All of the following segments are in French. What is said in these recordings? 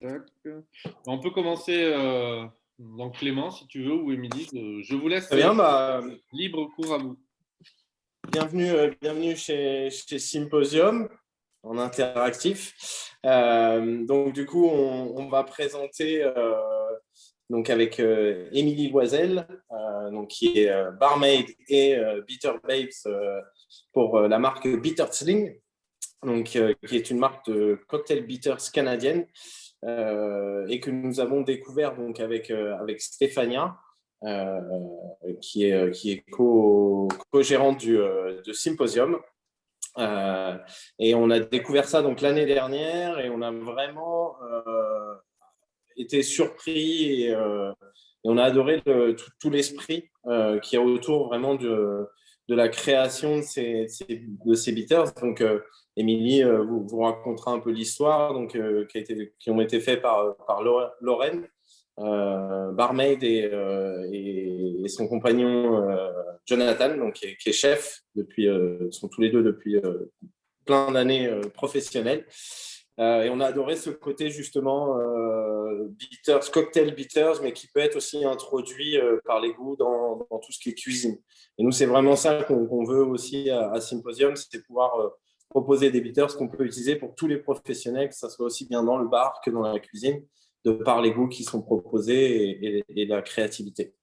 Tac. On peut commencer, donc Clément, si tu veux, ou Émilie. Je vous laisse Très bien, libre cours à vous. bienvenue chez Symposium en interactif. Donc du coup, on va présenter donc avec Émilie Loisel, donc qui est barmaid et Bitter Babes pour la marque Bittersling, donc qui est une marque de cocktail bitters canadienne et que nous avons découvert donc avec Stéphania. Euh, qui est co-gérante de Symposium. Et on a découvert ça donc l'année dernière et on a vraiment été surpris et on a adoré tout l'esprit qu'il y a autour vraiment de la création de ces bitters. Donc, Émilie vous racontera un peu l'histoire donc, qui ont été faits par Lorraine, barmaid et son compagnon Jonathan, donc, qui est chef depuis, sont tous les deux depuis plein d'années professionnelles. Et on a adoré ce côté justement bitters, cocktail bitters, mais qui peut être aussi introduit par les goûts dans tout ce qui est cuisine. Et nous, c'est vraiment ça qu'on veut aussi à Symposium, c'est pouvoir proposer des bitters qu'on peut utiliser pour tous les professionnels, que ce soit aussi bien dans le bar que dans la cuisine, de par les goûts qui sont proposés et la créativité.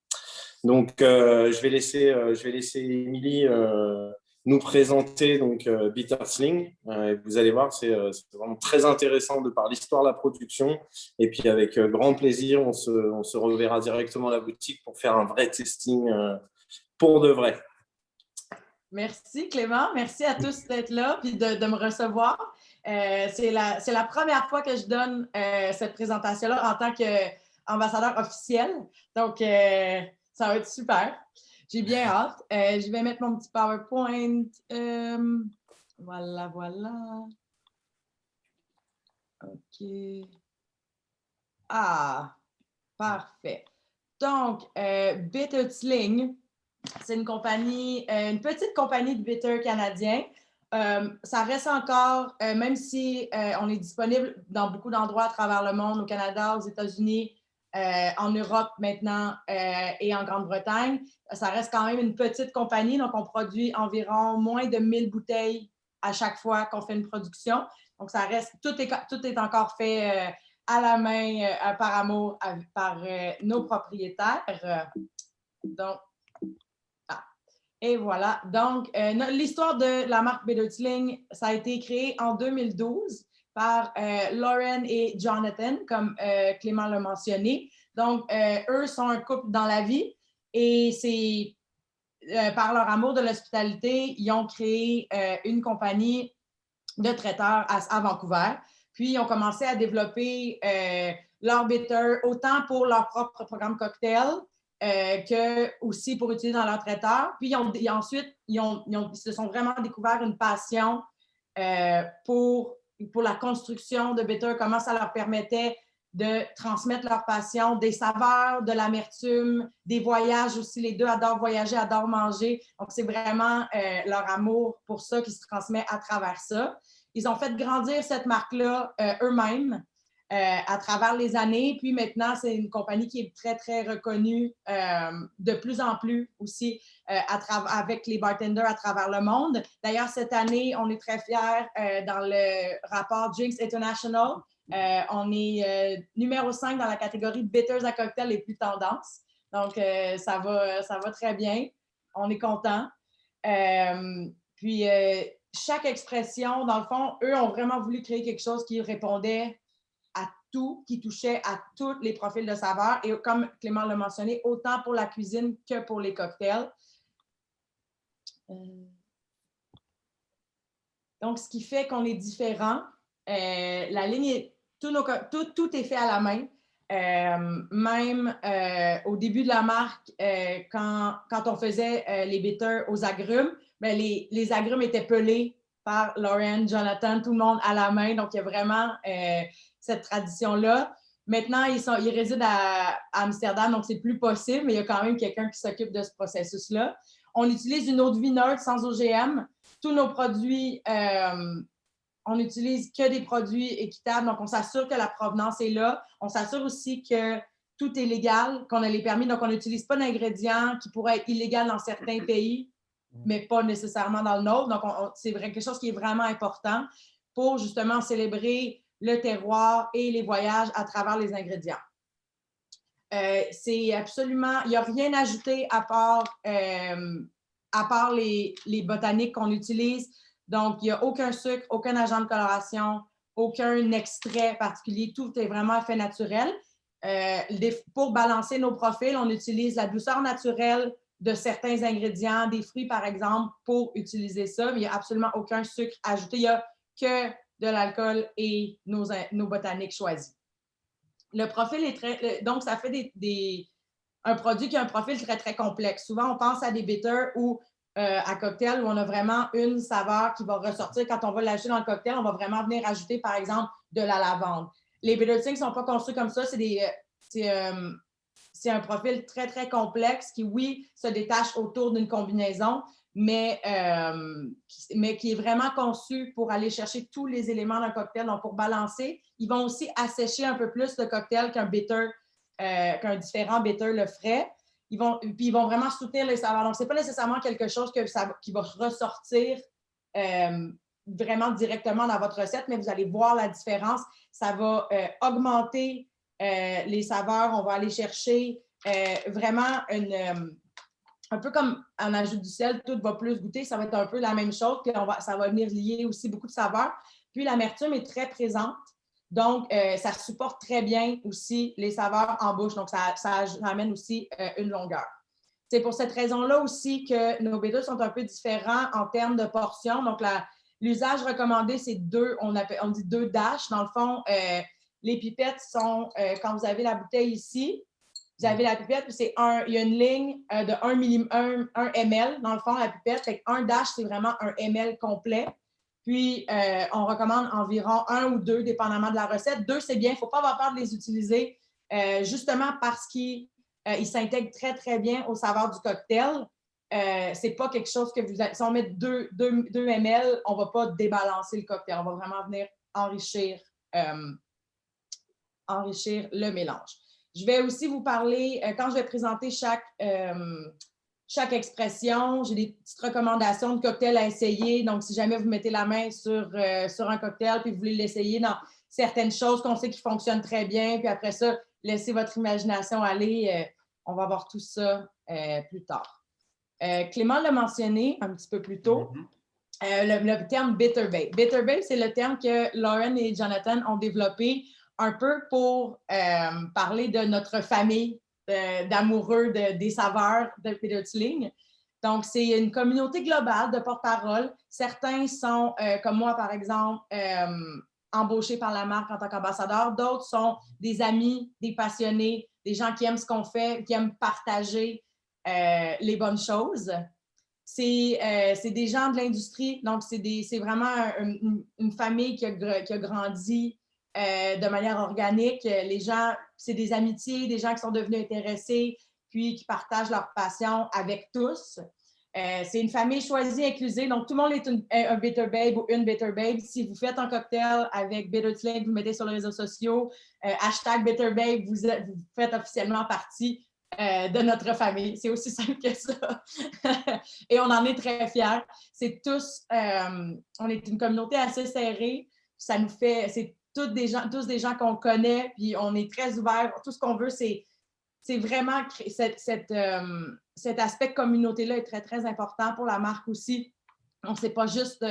Donc, je vais laisser Émilie nous présenter donc Bittersling. Vous allez voir, c'est vraiment très intéressant de par l'histoire de la production. Et puis, avec grand plaisir, on se reverra directement à la boutique pour faire un vrai testing pour de vrai. Merci Clément, merci à tous d'être là et de me recevoir. C'est la première fois que je donne cette présentation-là en tant qu'ambassadeur officiel. Donc, ça va être super. J'ai bien hâte. Je vais mettre mon petit PowerPoint. Voilà. OK. Ah, parfait. Donc, Bittersling, c'est une compagnie, une petite compagnie de bitter canadien. Ça reste encore, même si on est disponible dans beaucoup d'endroits à travers le monde, au Canada, aux États-Unis, en Europe maintenant et en Grande-Bretagne, ça reste quand même une petite compagnie. Donc, on produit environ moins de 1000 bouteilles à chaque fois qu'on fait une production. Donc, ça reste, tout est encore fait à la main par amour par nos propriétaires. Donc, et voilà. Donc, l'histoire de la marque Bittersling, ça a été créé en 2012 par Lauren et Jonathan, comme Clément l'a mentionné. Donc, eux sont un couple dans la vie et c'est par leur amour de l'hospitalité, ils ont créé une compagnie de traiteurs à Vancouver. Puis, ils ont commencé à développer leur bitter autant pour leur propre programme cocktail que aussi pour utiliser dans leur traiteur. Puis, ensuite, ils se sont vraiment découvert une passion pour la construction de bitter, comment ça leur permettait de transmettre leur passion, des saveurs, de l'amertume, des voyages aussi. Les deux adorent voyager, adorent manger. Donc, c'est vraiment leur amour pour ça qui se transmet à travers ça. Ils ont fait grandir cette marque-là eux-mêmes à travers les années. Puis maintenant, c'est une compagnie qui est très, très reconnue de plus en plus aussi avec les bartenders à travers le monde. D'ailleurs, cette année, on est très fiers dans le rapport Drinks International. On est numéro 5 dans la catégorie bitters à cocktail les plus tendances. Donc, ça va très bien. On est contents. Puis, chaque expression, dans le fond, eux ont vraiment voulu créer quelque chose qui répondait à tout, qui touchait à tous les profils de saveurs. Et comme Clément l'a mentionné, autant pour la cuisine que pour les cocktails. Donc, ce qui fait qu'on est différent, la ligne est, tout est fait à la main. Même au début de la marque, quand on faisait les bitters aux agrumes, bien, les agrumes étaient pelés par Lauren, Jonathan, tout le monde à la main. Donc, il y a vraiment cette tradition-là. Maintenant, ils résident à Amsterdam, donc c'est plus possible, mais il y a quand même quelqu'un qui s'occupe de ce processus-là. On utilise une eau de vie neutre sans OGM. Tous nos produits on n'utilise que des produits équitables, donc on s'assure que la provenance est là. On s'assure aussi que tout est légal, qu'on a les permis, donc on n'utilise pas d'ingrédients qui pourraient être illégaux dans certains pays, mais pas nécessairement dans le nôtre. Donc, c'est quelque chose qui est vraiment important pour justement célébrer le terroir et les voyages à travers les ingrédients. C'est absolument, il n'y a rien ajouté à part les botaniques qu'on utilise. Donc, il n'y a aucun sucre, aucun agent de coloration, aucun extrait particulier. Tout est vraiment fait naturel. Pour balancer nos profils, on utilise la douceur naturelle de certains ingrédients, des fruits par exemple, pour utiliser ça, mais il n'y a absolument aucun sucre ajouté. Il n'y a que de l'alcool et nos botaniques choisies. Le profil est très... Donc, ça fait un produit qui a un profil très, très complexe. Souvent, on pense à des bitters ou à cocktail où on a vraiment une saveur qui va ressortir. Quand on va l'ajouter dans le cocktail, on va vraiment venir ajouter, par exemple, de la lavande. Les bitter things ne sont pas construits comme ça. C'est un profil très, très complexe qui, oui, se détache autour d'une combinaison, mais qui est vraiment conçu pour aller chercher tous les éléments d'un cocktail. Donc, pour balancer, ils vont aussi assécher un peu plus le cocktail qu'un différent bitter le ferait. Puis ils vont vraiment soutenir les saveurs. Donc, ce n'est pas nécessairement quelque chose qui va ressortir vraiment directement dans votre recette, mais vous allez voir la différence. Ça va augmenter les saveurs. On va aller chercher vraiment un peu comme on ajoute du sel, tout va plus goûter. Ça va être un peu la même chose. Puis ça va venir lier aussi beaucoup de saveurs. Puis l'amertume est très présente. Donc, ça supporte très bien aussi les saveurs en bouche. Donc, ça amène aussi une longueur. C'est pour cette raison-là aussi que nos bitters sont un peu différents en termes de portions. Donc, l'usage recommandé, c'est on dit 2 dashs. Dans le fond, les pipettes sont, quand vous avez la bouteille ici, vous avez la pipette, puis il y a une ligne de 1 ml. Dans le fond, la pipette, fait un dash, c'est vraiment 1 ml complet. Puis, on recommande environ 1 ou 2, dépendamment de la recette. 2, c'est bien. Il ne faut pas avoir peur de les utiliser, justement parce qu'ils s'intègrent très, très bien aux saveurs du cocktail. Ce n'est pas quelque chose que si on met 2 ml, on ne va pas débalancer le cocktail. On va vraiment venir enrichir le mélange. Je vais aussi vous parler, quand je vais présenter chaque expression, j'ai des petites recommandations de cocktails à essayer. Donc, si jamais vous mettez la main sur un cocktail puis vous voulez l'essayer dans certaines choses qu'on sait qui fonctionnent très bien, puis après ça, laissez votre imagination aller. On va voir tout ça plus tard. Clément l'a mentionné un petit peu plus tôt. Le terme bitter babe. Bitter babe, c'est le terme que Lauren et Jonathan ont développé un peu pour parler de notre famille d'amoureux des saveurs de Peter Tling. Donc, c'est une communauté globale de porte-parole. Certains sont, comme moi, par exemple, embauchés par la marque en tant qu'ambassadeur. D'autres sont des amis, des passionnés, des gens qui aiment ce qu'on fait, qui aiment partager les bonnes choses. C'est des gens de l'industrie. Donc, c'est vraiment une famille qui a grandi de manière organique. Les gens, c'est des amitiés, des gens qui sont devenus intéressés, puis qui partagent leur passion avec tous. C'est une famille choisie, inclusive. Donc, tout le monde est un bitter babe ou une bitter babe. Si vous faites un cocktail avec Bitter Tling, vous mettez sur les réseaux sociaux, #bitter babe, vous faites officiellement partie de notre famille. C'est aussi simple que ça. Et on en est très fiers. On est une communauté assez serrée. Ça nous fait... tous des gens qu'on connaît, puis on est très ouverts. Tout ce qu'on veut, c'est vraiment cet aspect communauté-là est très, très important pour la marque aussi. On veut pas juste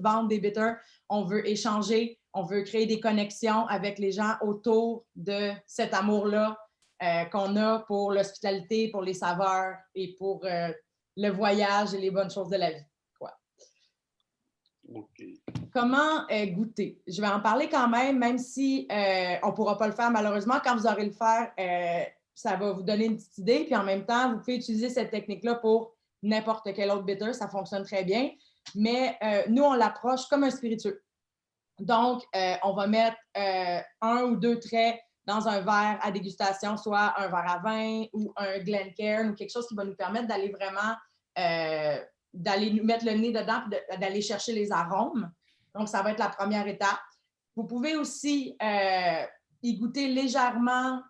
vendre des bitters, on veut échanger, on veut créer des connexions avec les gens autour de cet amour-là qu'on a pour l'hospitalité, pour les saveurs et pour le voyage et les bonnes choses de la vie. Okay. Comment goûter? Je vais en parler quand même si on ne pourra pas le faire malheureusement. Quand vous aurez le faire, ça va vous donner une petite idée. Puis en même temps, vous pouvez utiliser cette technique-là pour n'importe quel autre bitter. Ça fonctionne très bien. Mais nous, on l'approche comme un spiritueux. Donc, on va mettre 1 ou 2 traits dans un verre à dégustation, soit un verre à vin ou un Glencairn ou quelque chose qui va nous permettre d'aller vraiment... d'aller nous mettre le nez dedans et d'aller chercher les arômes. Donc, ça va être la première étape. Vous pouvez aussi y goûter légèrement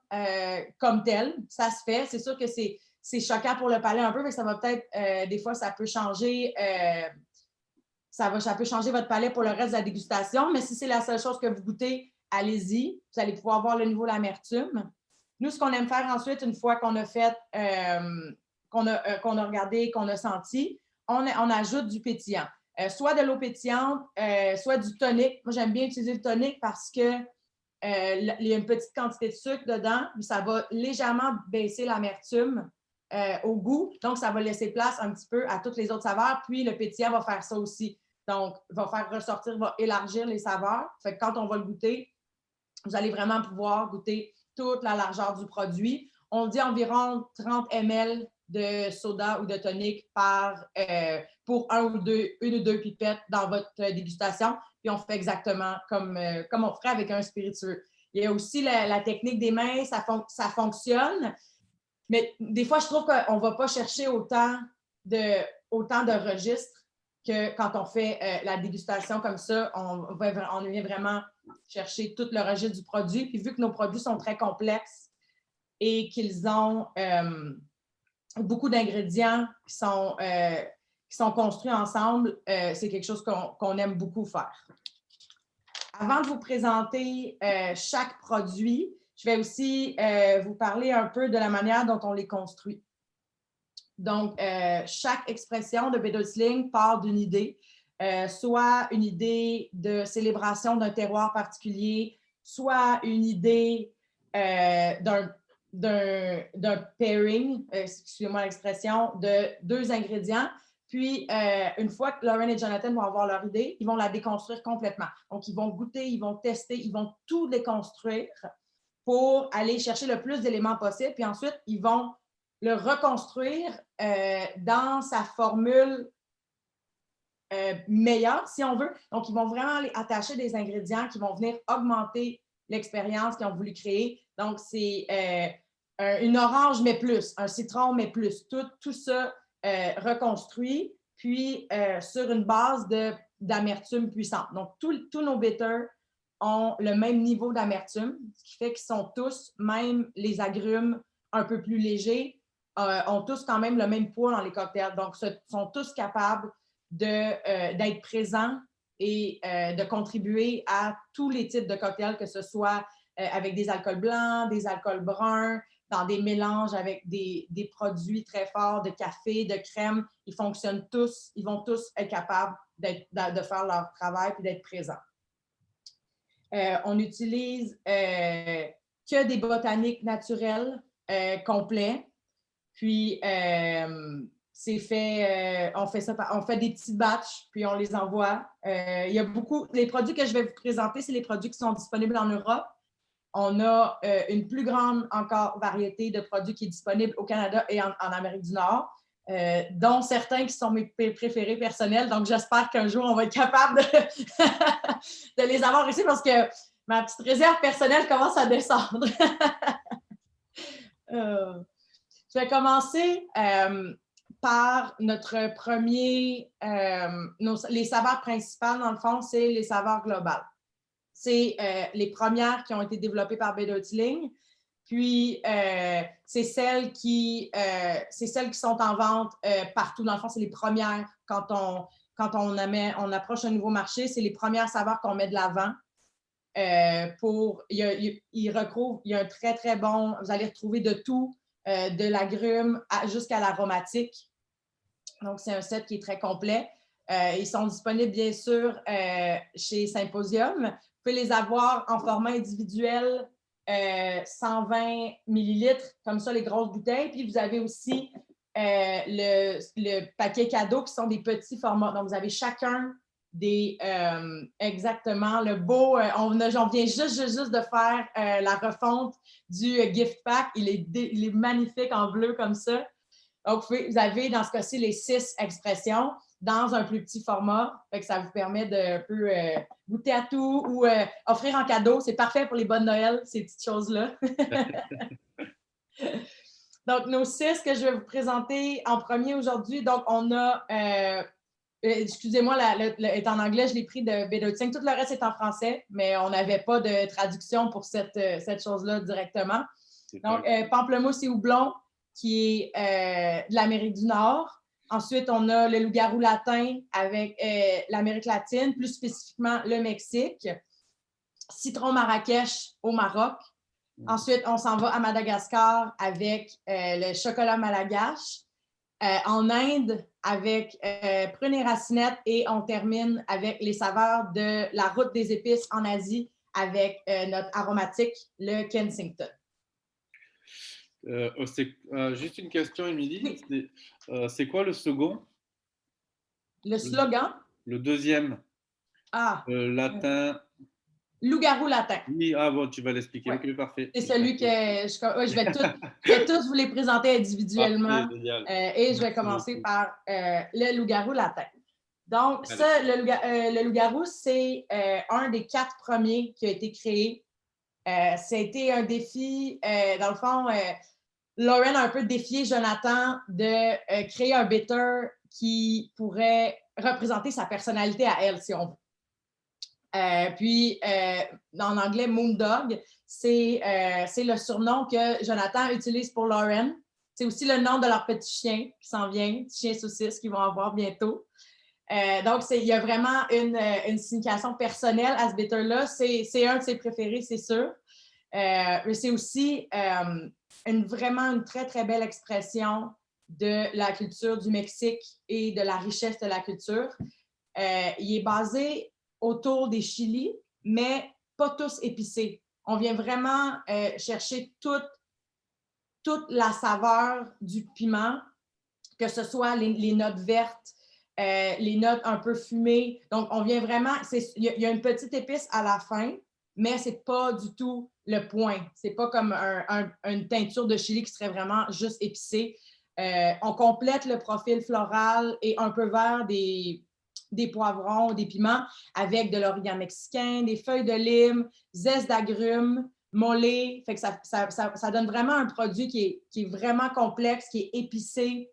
comme tel. Ça se fait. C'est sûr que c'est choquant pour le palais un peu, mais ça va peut-être, des fois, ça peut changer. Ça peut changer votre palais pour le reste de la dégustation, mais si c'est la seule chose que vous goûtez, allez-y. Vous allez pouvoir voir le niveau de l'amertume. Nous, ce qu'on aime faire ensuite, une fois qu'on a fait, qu'on a regardé, qu'on a senti, on ajoute du pétillant. Soit de l'eau pétillante, soit du tonic. Moi, j'aime bien utiliser le tonic parce que il y a une petite quantité de sucre dedans, puis ça va légèrement baisser l'amertume au goût. Donc, ça va laisser place un petit peu à toutes les autres saveurs. Puis, le pétillant va faire ça aussi. Donc, va faire ressortir, va élargir les saveurs. Fait que quand on va le goûter, vous allez vraiment pouvoir goûter toute la largeur du produit. On dit environ 30 ml de soda ou de tonic pour une ou deux pipettes dans votre dégustation. Puis on fait exactement comme on ferait avec un spiritueux. Il y a aussi la technique des mains, ça fonctionne. Mais des fois, je trouve qu'on ne va pas chercher autant de registres que quand on fait la dégustation comme ça, on vient vraiment chercher tout le registre du produit. Puis vu que nos produits sont très complexes et qu'ils ont beaucoup d'ingrédients qui sont construits ensemble, c'est quelque chose qu'on aime beaucoup faire. Avant de vous présenter chaque produit, je vais aussi vous parler un peu de la manière dont on les construit. Donc, chaque expression de Bedelsling part d'une idée, soit une idée de célébration d'un terroir particulier, soit une idée d'un pairing, excusez-moi l'expression, de deux ingrédients. Puis, une fois que Lauren et Jonathan vont avoir leur idée, ils vont la déconstruire complètement. Donc, ils vont goûter, ils vont tester, ils vont tout déconstruire pour aller chercher le plus d'éléments possible. Puis ensuite, ils vont le reconstruire dans sa formule meilleure, si on veut. Donc, ils vont vraiment aller attacher des ingrédients qui vont venir augmenter l'expérience qu'ils ont voulu créer. Donc, c'est une orange, mais plus, un citron, mais plus. Tout ça reconstruit, puis sur une base d'amertume puissante. Donc, tous nos bitters ont le même niveau d'amertume, ce qui fait qu'ils sont tous, même les agrumes un peu plus légers, ont tous quand même le même poids dans les cocktails. Donc, sont tous capables d'être présents et de contribuer à tous les types de cocktails, que ce soit avec des alcools blancs, des alcools bruns, dans des mélanges avec des produits très forts de café, de crème. Ils fonctionnent tous, ils vont tous être capables de faire leur travail et d'être présents. On utilise que des botaniques naturelles complets. Puis, c'est fait, on fait des petits batchs, puis on les envoie. Il y a beaucoup, les produits que je vais vous présenter, c'est les produits qui sont disponibles en Europe. On a une plus grande encore variété de produits qui est disponible au Canada et en Amérique du Nord, dont certains qui sont mes préférés personnels. Donc, j'espère qu'un jour, on va être capable de les avoir ici parce que ma petite réserve personnelle commence à descendre. Je vais commencer par notre premier... les saveurs principales, dans le fond, c'est les saveurs globales. C'est les premières qui ont été développées par Bedelsling. Puis, c'est celles qui sont en vente partout. Dans le fond, c'est les premières. Quand on approche un nouveau marché, c'est les premières saveurs qu'on met de l'avant. Il y a un très, très bon... Vous allez retrouver de tout, de l'agrume jusqu'à l'aromatique. Donc, c'est un set qui est très complet. Ils sont disponibles, bien sûr, chez Symposium. Vous pouvez les avoir en format individuel, 120 millilitres, comme ça, les grosses bouteilles. Puis, vous avez aussi le paquet cadeau qui sont des petits formats. Donc, vous avez chacun exactement le beau. On vient juste de faire la refonte du gift pack. Il est magnifique en bleu comme ça. Donc, vous avez dans ce cas-ci les 6 expressions dans un plus petit format. Fait que ça vous permet de un peu goûter à tout ou offrir en cadeau. C'est parfait pour les bonnes Noël, ces petites choses-là. Donc, nos 6 que je vais vous présenter en premier aujourd'hui. Donc, on a excusez-moi, est en anglais, je l'ai pris de Bitter Tzing. Tout le reste est en français, mais on n'avait pas de traduction pour cette chose-là directement. Donc, pamplemousse et houblon, qui est de l'Amérique du Nord. Ensuite, on a le loup-garou latin avec l'Amérique latine, plus spécifiquement le Mexique. Citron Marrakech au Maroc. Ensuite, on s'en va à Madagascar avec le chocolat malgache. En Inde, avec prune et racinette. Et on termine avec les saveurs de la route des épices en Asie avec notre aromatique, le Kensington. Juste une question, Émilie. Oui. C'est quoi le second? Le slogan? Le deuxième. Latin. Loup-garou latin. Oui, bon, tu vas l'expliquer. Ouais. Ok, parfait. C'est celui que je vais tous vous les présenter individuellement. Parfait, et je vais commencer par le loup-garou latin. Donc, ça, le loup-garou, c'est un des 4 premiers qui a été créé. Ça a été un défi, dans le fond, Lauren a un peu défié Jonathan de créer un bitter qui pourrait représenter sa personnalité à elle, si on veut. En anglais, Moondog, c'est le surnom que Jonathan utilise pour Lauren. C'est aussi le nom de leur petit chien qui s'en vient, petit chien saucisse qu'ils vont avoir bientôt. Donc, il y a vraiment une signification personnelle à ce bitter-là. C'est un de ses préférés, c'est sûr. Mais c'est aussi vraiment une très, très belle expression de la culture du Mexique et de la richesse de la culture. Il est basé autour des chilis, mais pas tous épicés. On vient vraiment chercher toute la saveur du piment, que ce soit les notes vertes, les notes un peu fumées. Donc, on vient vraiment... Il y a une petite épice à la fin, mais ce n'est pas du tout le point. Ce n'est pas comme une teinture de chili qui serait vraiment juste épicée. On complète le profil floral et un peu vert des poivrons, des piments, avec de l'origan mexicain, des feuilles de lime, zeste d'agrumes, mollet. Fait que ça donne vraiment un produit qui est vraiment complexe, qui est épicé,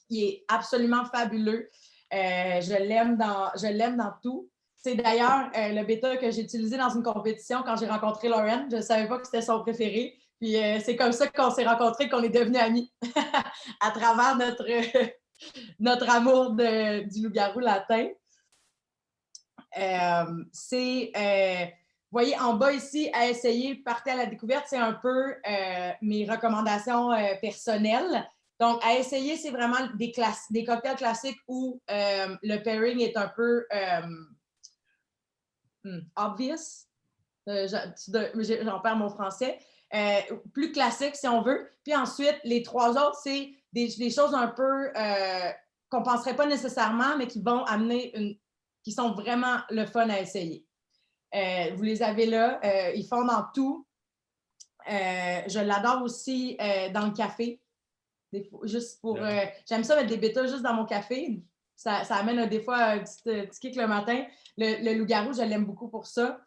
qui est absolument fabuleux. Je l'aime dans tout. C'est d'ailleurs le bitter que j'ai utilisé dans une compétition quand j'ai rencontré Lauren. Je ne savais pas que c'était son préféré. Puis c'est comme ça qu'on s'est rencontrés, qu'on est devenus amis à travers notre amour du loup-garou latin. Vous voyez, en bas ici, à essayer, partez à la découverte, c'est un peu mes recommandations personnelles. Donc, à essayer, c'est vraiment des cocktails classiques où le pairing est un peu obvious. J'en perds mon français. Plus classique, si on veut. Puis ensuite, les 3 autres, c'est des choses un peu qu'on ne penserait pas nécessairement, mais qui vont amener qui sont vraiment le fun à essayer. Vous les avez là. Ils font dans tout. Je l'adore aussi dans le café. Juste pour... j'aime ça mettre des bitters juste dans mon café. Ça amène des fois un petit kick le matin. Le loup-garou, je l'aime beaucoup pour ça.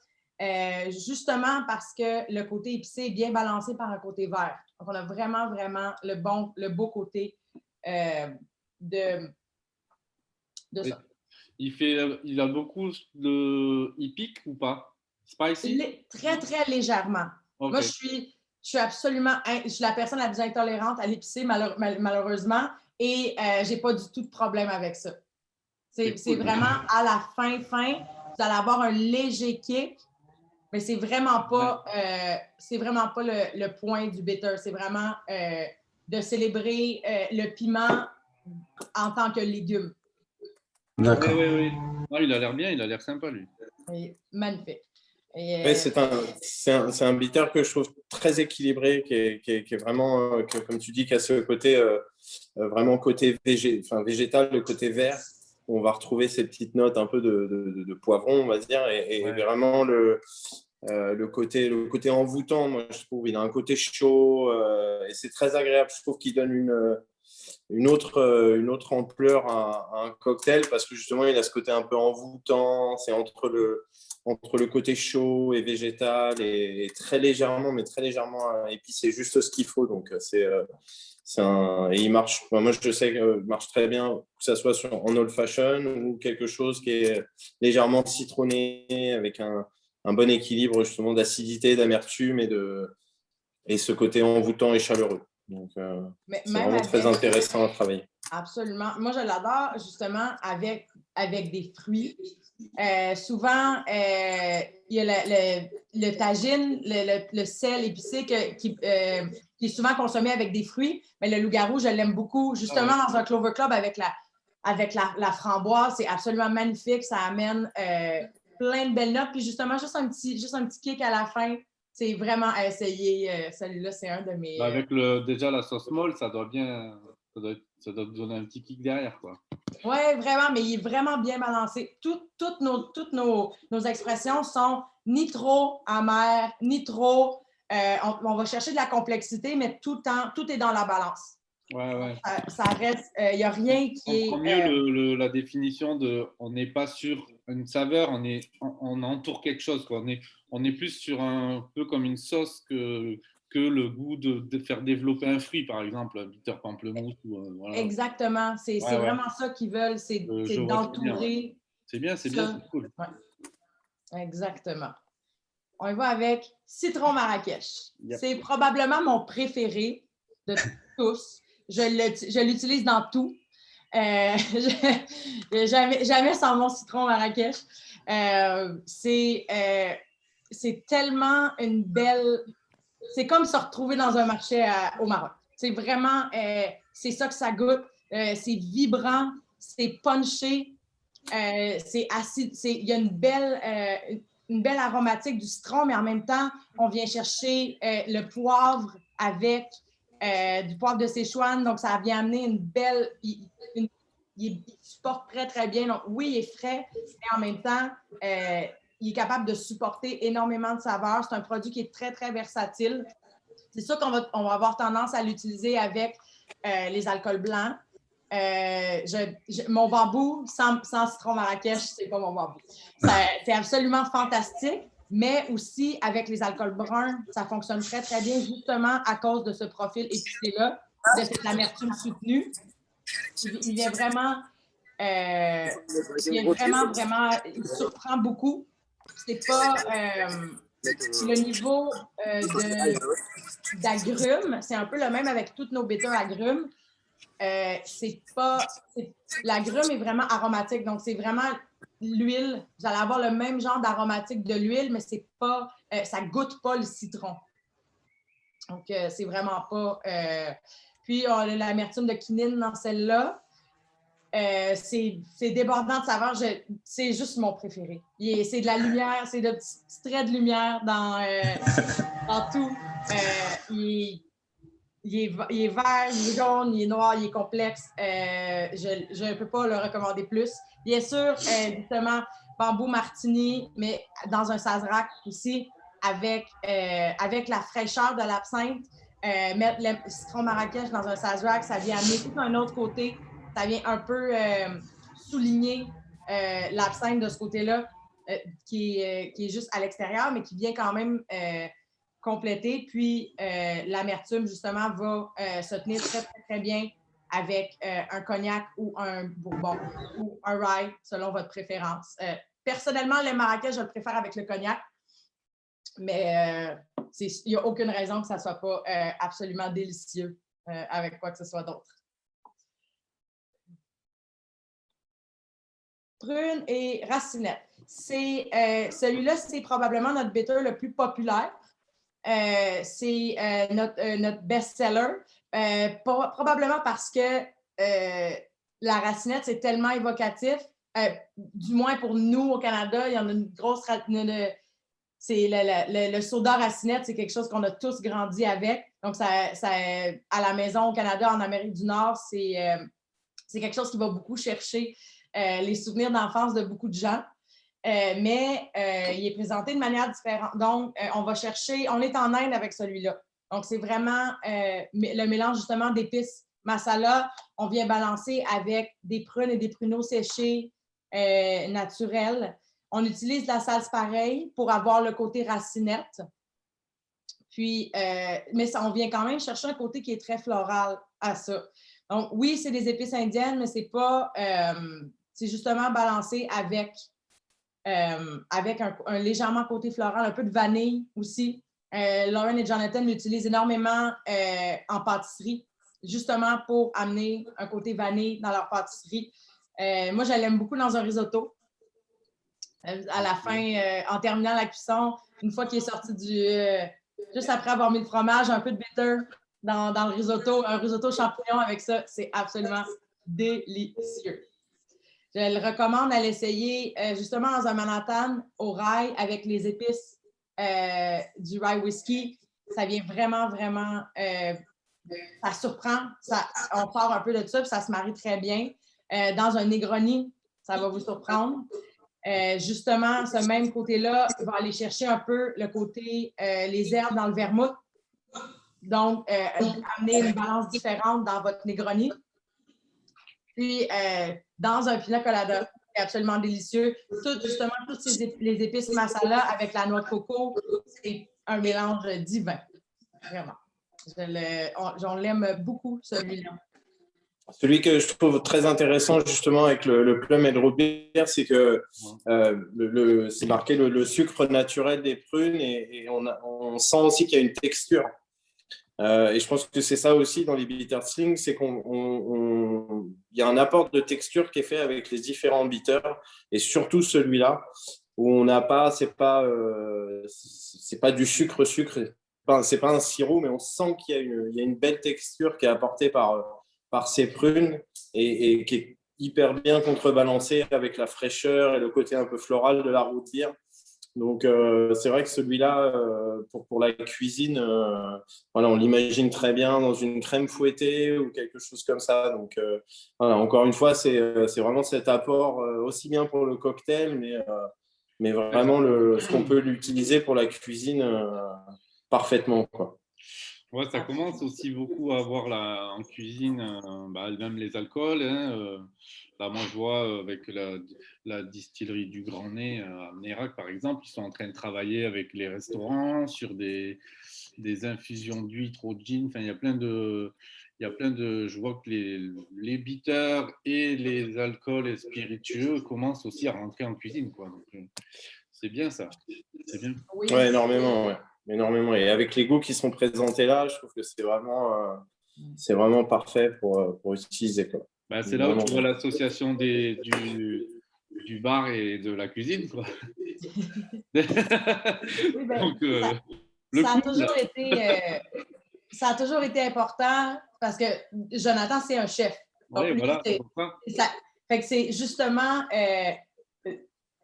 Justement parce que le côté épicé est bien balancé par un côté vert. Donc, on a vraiment, vraiment le beau côté de ça. Il a beaucoup de... Il pique ou pas? Spicy? Très, très légèrement. Okay. Moi, je suis la personne la plus intolérante à l'épicé, malheureusement, et j'ai pas du tout de problème avec ça. C'est vraiment à la fin, vous allez avoir un léger kick, mais c'est vraiment pas le point du bitter. C'est vraiment de célébrer le piment en tant que légume. D'accord. Oui. Ah, il a l'air bien, il a l'air sympa, lui. Oui, magnifique. Oui, c'est un bitter que je trouve très équilibré, qui est vraiment, comme tu dis, qui a ce côté vraiment côté végétal, le côté vert, où on va retrouver ces petites notes un peu de poivron, on va dire, et vraiment le côté envoûtant, moi je trouve, il a un côté chaud, et c'est très agréable. Je trouve qu'il donne une autre ampleur à un cocktail parce que justement, il a ce côté un peu envoûtant. C'est entre le côté chaud et végétal et très légèrement, mais très légèrement épicé, juste ce qu'il faut. Donc, et il marche, moi je sais qu'il marche très bien, que ce soit en old fashion ou quelque chose qui est légèrement citronné avec un bon équilibre justement d'acidité, d'amertume et ce côté envoûtant et chaleureux. Donc, c'est vraiment très intéressant à travailler. Absolument. Moi, je l'adore justement avec des fruits. Souvent, il y a le tagine, le sel épicé qui est souvent consommé avec des fruits. Mais le loup-garou, je l'aime beaucoup. Justement, dans un Clover Club avec la framboise, c'est absolument magnifique. Ça amène plein de belles notes. Puis justement, juste un petit kick à la fin. C'est vraiment à essayer. Celui-là, c'est un de mes... Avec déjà la sauce molle, ça doit te donner un petit kick derrière, quoi. Oui, vraiment, mais il est vraiment bien balancé. Toutes nos expressions sont ni trop amères, ni trop... on va chercher de la complexité, mais tout est dans la balance. Ouais. Ça reste... Il n'y a rien qui est... On comprend mieux la définition de... On n'est pas sur une saveur, on entoure quelque chose, quoi. On est plus sur un peu comme une sauce que le goût de faire développer un fruit, par exemple, bitter pamplemousse. Voilà. Exactement. C'est vraiment ça qu'ils veulent, c'est d'entourer. C'est bien, c'est cool. Ouais. Exactement. On y va avec citron Marrakech. Yep. C'est probablement mon préféré de tous. Je l'utilise dans tout. Jamais sans mon citron Marrakech. C'est tellement une belle... C'est comme se retrouver dans un marché au Maroc. C'est vraiment... c'est ça que ça goûte. C'est vibrant. C'est punché. C'est acide. Il y a une belle aromatique du citron, mais en même temps, on vient chercher le poivre avec du poivre de Sichuan. Donc, ça vient amener une belle... Il supporte très, très bien. Donc, oui, il est frais, mais en même temps, il est capable de supporter énormément de saveurs. C'est un produit qui est très, très versatile. C'est sûr qu'on va avoir tendance à l'utiliser avec les alcools blancs. Mon bambou sans citron Marrakech, c'est pas mon bambou. C'est absolument fantastique, mais aussi avec les alcools bruns, ça fonctionne très, très bien, justement à cause de ce profil épicé-là, de cette amertume soutenue. Il vient vraiment, il surprend beaucoup. C'est pas le niveau d'agrumes, c'est un peu le même avec toutes nos bitters agrumes. L'agrume est vraiment aromatique, donc c'est vraiment l'huile. Vous allez avoir le même genre d'aromatique de l'huile, mais c'est pas, ça goûte pas le citron. Donc, c'est vraiment pas... Puis, on a l'amertume de quinine dans celle-là. C'est débordant de saveur. C'est juste mon préféré. C'est de la lumière, c'est de petits traits de lumière dans tout. Il est vert, il est jaune, il est noir, il est complexe. Je ne peux pas le recommander plus. Bien sûr, justement, bambou martini, mais dans un sazerac aussi, avec la fraîcheur de l'absinthe. Mettre le citron Marrakech dans un sazerac, ça vient amener tout un autre côté. Ça vient un peu souligner l'absinthe de ce côté-là, qui est juste à l'extérieur, mais qui vient quand même compléter. Puis l'amertume, justement, va se tenir très, très, très bien avec un cognac ou un bourbon ou un rye, selon votre préférence. Personnellement, le Marrakech, je le préfère avec le cognac, mais il n'y a aucune raison que ça ne soit pas absolument délicieux avec quoi que ce soit d'autre. Prune et racinette. Celui-là, c'est probablement notre bitter le plus populaire. C'est notre best-seller. Probablement parce que la racinette, c'est tellement évocatif. Du moins pour nous au Canada, il y en a une grosse... le soda racinette, c'est quelque chose qu'on a tous grandi avec. Donc, à la maison au Canada, en Amérique du Nord, c'est quelque chose qui va beaucoup chercher les souvenirs d'enfance de beaucoup de gens. Mais il est présenté de manière différente. Donc, on est en Inde avec celui-là. Donc, c'est vraiment le mélange justement d'épices masala, on vient balancer avec des prunes et des pruneaux séchés naturels. On utilise la salse pareil pour avoir le côté racinette. Puis, mais on vient quand même chercher un côté qui est très floral à ça. Donc, oui, c'est des épices indiennes, mais c'est pas... c'est justement balancé avec un légèrement côté floral, un peu de vanille aussi. Lauren et Jonathan l'utilisent énormément en pâtisserie, justement pour amener un côté vanille dans leur pâtisserie. Moi, je l'aime beaucoup dans un risotto. À la fin, en terminant la cuisson, une fois qu'il est sorti juste après avoir mis le fromage, un peu de bitter dans le risotto, un risotto champignon avec ça, c'est absolument délicieux. Je le recommande à l'essayer justement dans un Manhattan au rye avec les épices du rye whisky. Ça vient vraiment, vraiment... ça surprend. On sort un peu de ça, puis ça se marie très bien. Dans un Negroni, ça va vous surprendre. Justement, ce même côté-là va aller chercher un peu le côté les herbes dans le vermouth. Donc, amener une balance différente dans votre Negroni. Puis, dans un pina colada, c'est absolument délicieux. Justement, toutes les épices masala avec la noix de coco, c'est un mélange divin. Vraiment. J'en l'aime beaucoup, celui-là. Celui que je trouve très intéressant justement avec le plum et le root beer, c'est que c'est marqué le sucre naturel des prunes et on sent aussi qu'il y a une texture. Et je pense que c'est ça aussi dans les Bitterslings, c'est qu'il y a un apport de texture qui est fait avec les différents bitters et surtout celui-là où on n'a pas, c'est pas du sucre, c'est pas un sirop, mais on sent qu'il y a une belle texture qui est apportée par ces prunes et qui est hyper bien contrebalancée avec la fraîcheur et le côté un peu floral de la root beer. Donc, c'est vrai que celui-là, pour la cuisine, voilà, on l'imagine très bien dans une crème fouettée ou quelque chose comme ça. Donc, voilà, encore une fois, c'est vraiment cet apport aussi bien pour le cocktail, mais vraiment ce qu'on peut l'utiliser pour la cuisine parfaitement, quoi. Ouais, ça commence aussi beaucoup à avoir en cuisine, même les alcools. Hein, là, moi, je vois avec la distillerie du Grand Nez à Nérac, par exemple, ils sont en train de travailler avec les restaurants sur des infusions d'huîtres au gin. Enfin, il y a plein de, je vois que les bitters et les alcools et spiritueux commencent aussi à rentrer en cuisine, quoi. Donc, c'est bien ça. C'est bien. Oui. Ouais, énormément, ouais. Énormément. Et avec les goûts qui sont présentés là, je trouve que c'est vraiment parfait pour utiliser, quoi. Bah, c'est là où tu vois l'association du bar et de la cuisine, quoi. Oui, ben, Donc, ça a toujours été important parce que Jonathan, c'est un chef. Donc, ouais, lui, voilà, fait que c'est justement,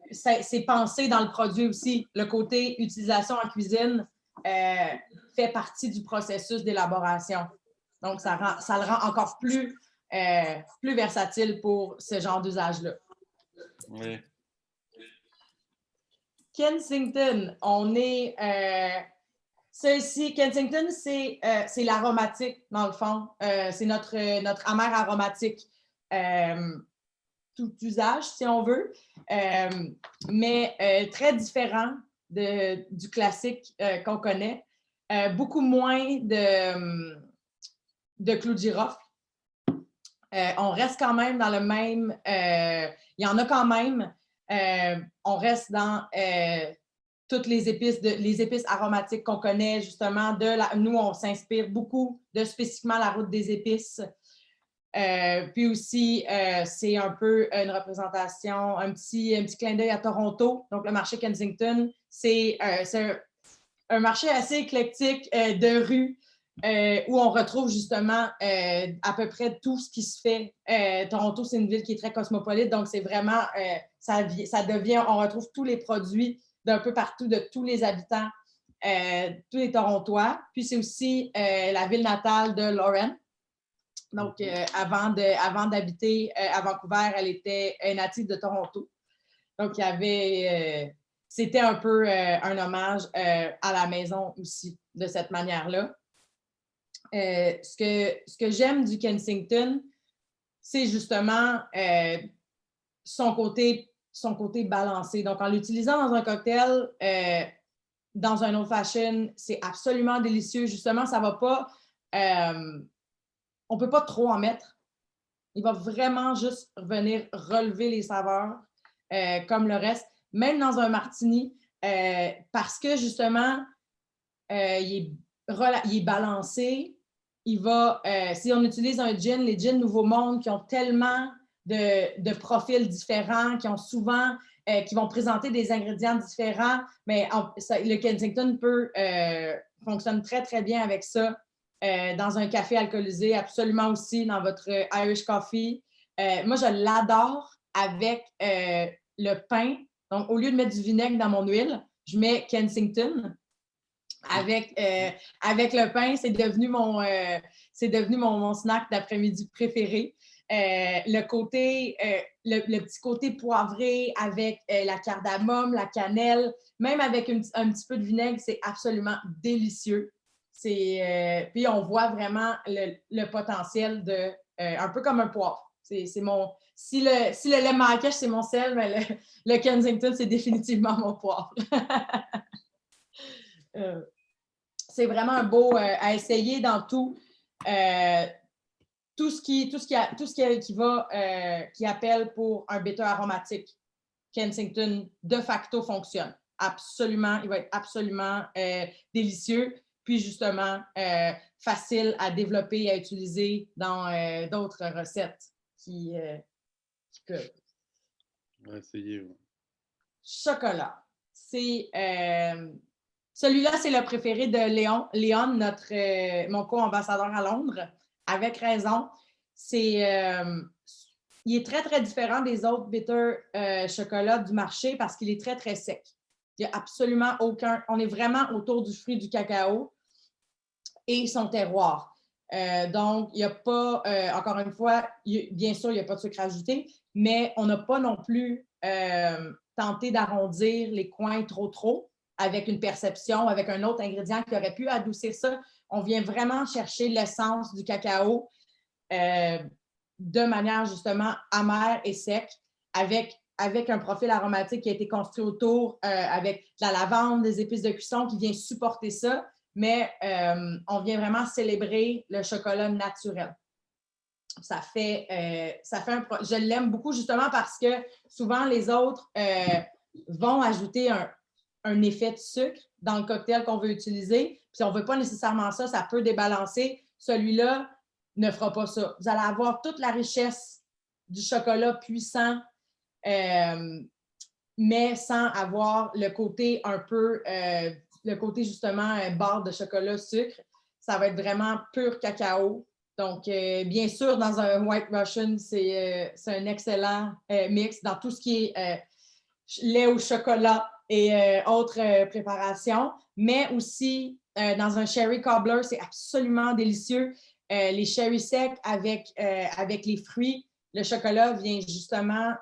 c'est pensé dans le produit aussi. Le côté utilisation en cuisine fait partie du processus d'élaboration. Donc, ça le rend encore plus versatile pour ce genre d'usage-là. ouais. Kensington, on est... Kensington, c'est l'aromatique, dans le fond. C'est notre amère aromatique. Tout usage, si on veut. Mais très différent du classique qu'on connaît. Beaucoup moins de clous de girofle. On reste quand même dans le même... il y en a quand même. On reste dans toutes les épices aromatiques qu'on connaît, justement. Nous, on s'inspire beaucoup de spécifiquement la route des épices. Puis aussi, c'est un peu une représentation, un petit clin d'œil à Toronto. Donc, le marché Kensington, c'est un marché assez éclectique de rue où on retrouve justement à peu près tout ce qui se fait. Toronto, c'est une ville qui est très cosmopolite, donc c'est vraiment, ça devient, on retrouve tous les produits d'un peu partout, de tous les habitants, tous les Torontois. Puis c'est aussi la ville natale de Lauren. Donc, avant d'habiter à Vancouver, elle était native de Toronto. Donc, il y avait... c'était un peu un hommage à la maison aussi, de cette manière-là. Ce que j'aime du Kensington, c'est justement son côté balancé. Donc, en l'utilisant dans un cocktail, dans un old fashion, c'est absolument délicieux. Justement, ça va pas... on peut pas trop en mettre. Il va vraiment juste venir relever les saveurs comme le reste, même dans un martini, parce que justement, il est balancé. Il va, si on utilise un gin, les gins Nouveau Monde qui ont tellement de profils différents, qui ont souvent, qui vont présenter des ingrédients différents, mais le Kensington fonctionne très, très bien avec ça. Dans un café alcoolisé, absolument aussi, dans votre Irish Coffee. Moi, je l'adore avec le pain. Donc, au lieu de mettre du vinaigre dans mon huile, je mets Kensington. Avec le pain, c'est devenu mon snack d'après-midi préféré. Le petit côté poivré avec la cardamome, la cannelle, même avec un petit peu de vinaigre, c'est absolument délicieux. Puis on voit vraiment le potentiel de un peu comme un poivre. Si le lait Marrakech, c'est mon sel, mais le Kensington, c'est définitivement mon poivre. C'est vraiment beau à essayer dans tout. Tout ce qui appelle pour un bitter aromatique. Kensington, de facto, fonctionne. Absolument, il va être absolument délicieux. Puis justement, facile à développer et à utiliser dans d'autres recettes qui peuvent. On va essayer. Ouais. Chocolat. Celui-là, c'est le préféré de Léon. Léon, mon co-ambassadeur à Londres, avec raison. Il est très, très différent des autres bitter chocolats du marché parce qu'il est très, très sec. Il n'y a absolument aucun... On est vraiment autour du fruit du cacao et son terroir. Donc, il n'y a pas... encore une fois, bien sûr, il n'y a pas de sucre ajouté, mais on n'a pas non plus tenté d'arrondir les coins trop avec une perception, avec un autre ingrédient qui aurait pu adoucir ça. On vient vraiment chercher l'essence du cacao de manière justement amère et sec, avec un profil aromatique qui a été construit autour, avec de la lavande, des épices de cuisson qui vient supporter ça, mais on vient vraiment célébrer le chocolat naturel. Je l'aime beaucoup justement parce que souvent les autres vont ajouter un effet de sucre dans le cocktail qu'on veut utiliser. Puis si on ne veut pas nécessairement ça, ça peut débalancer. Celui-là ne fera pas ça. Vous allez avoir toute la richesse du chocolat puissant, mais sans avoir le côté un peu, le côté justement barre de chocolat sucre. Ça va être vraiment pur cacao. Donc, bien sûr, dans un White Russian, c'est un excellent mix dans tout ce qui est lait au chocolat et autres préparations, mais aussi dans un sherry cobbler, c'est absolument délicieux. Les sherry secs avec les fruits, le chocolat vient justement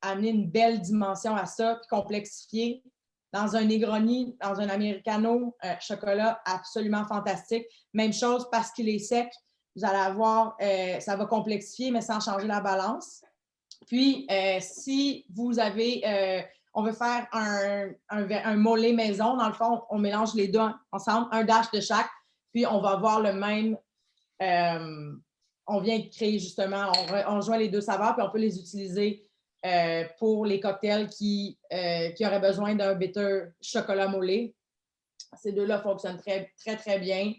amener une belle dimension à ça, puis complexifier. Dans un Negroni, dans un Americano, chocolat absolument fantastique. Même chose parce qu'il est sec, vous allez avoir, ça va complexifier, mais sans changer la balance. Puis, si vous avez, on veut faire un mollet maison, dans le fond, on mélange les deux ensemble, un dash de chaque, puis on va avoir le même, on vient de créer justement, on joint les deux saveurs, puis on peut les utiliser pour les cocktails qui auraient besoin d'un bitter chocolat mollet. Ces deux-là fonctionnent très, très, très bien.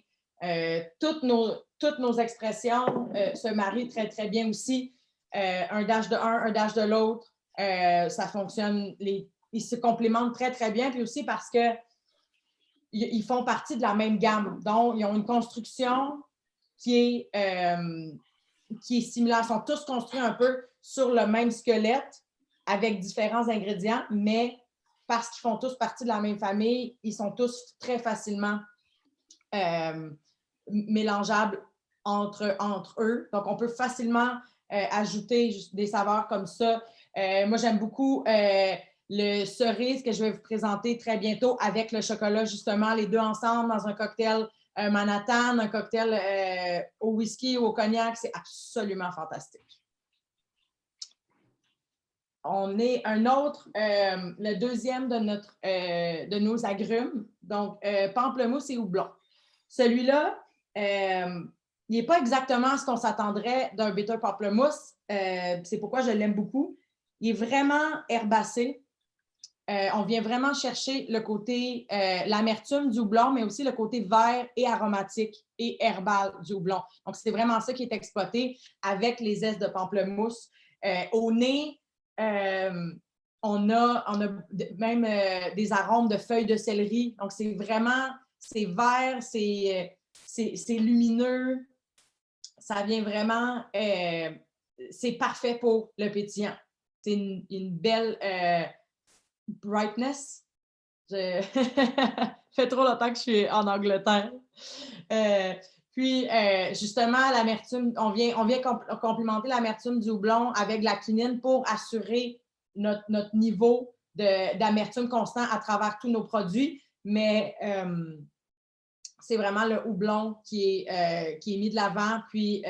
Toutes nos expressions se marient très, très bien aussi. Un dash de un dash de l'autre, ça fonctionne. Ils se complémentent très, très bien. Puis aussi parce qu'ils font partie de la même gamme. Donc, ils ont une construction qui est similaire. Ils sont tous construits un peu sur le même squelette avec différents ingrédients, mais parce qu'ils font tous partie de la même famille, ils sont tous très facilement mélangeables entre eux. Donc, on peut facilement ajouter des saveurs comme ça. Moi, j'aime beaucoup le cerise que je vais vous présenter très bientôt avec le chocolat, justement, les deux ensemble dans un cocktail un Manhattan, un cocktail au whisky ou au cognac, c'est absolument fantastique. On est le deuxième de nos agrumes, donc pamplemousse et houblon. Celui-là, il n'est pas exactement ce qu'on s'attendrait d'un bitter pamplemousse. C'est pourquoi je l'aime beaucoup. Il est vraiment herbacé. On vient vraiment chercher le côté, l'amertume du houblon, mais aussi le côté vert et aromatique et herbal du houblon. Donc, c'est vraiment ça qui est exploité avec les zestes de pamplemousse. Au nez, on a même des arômes de feuilles de céleri. Donc, c'est vert, c'est lumineux. Ça vient vraiment, c'est parfait pour le pétillant. C'est une belle brightness. Ça fait trop longtemps que je suis en Angleterre. Puis, justement, l'amertume, on vient complimenter l'amertume du houblon avec de la quinine pour assurer notre niveau d'amertume constant à travers tous nos produits. Mais c'est vraiment le houblon qui est mis de l'avant, puis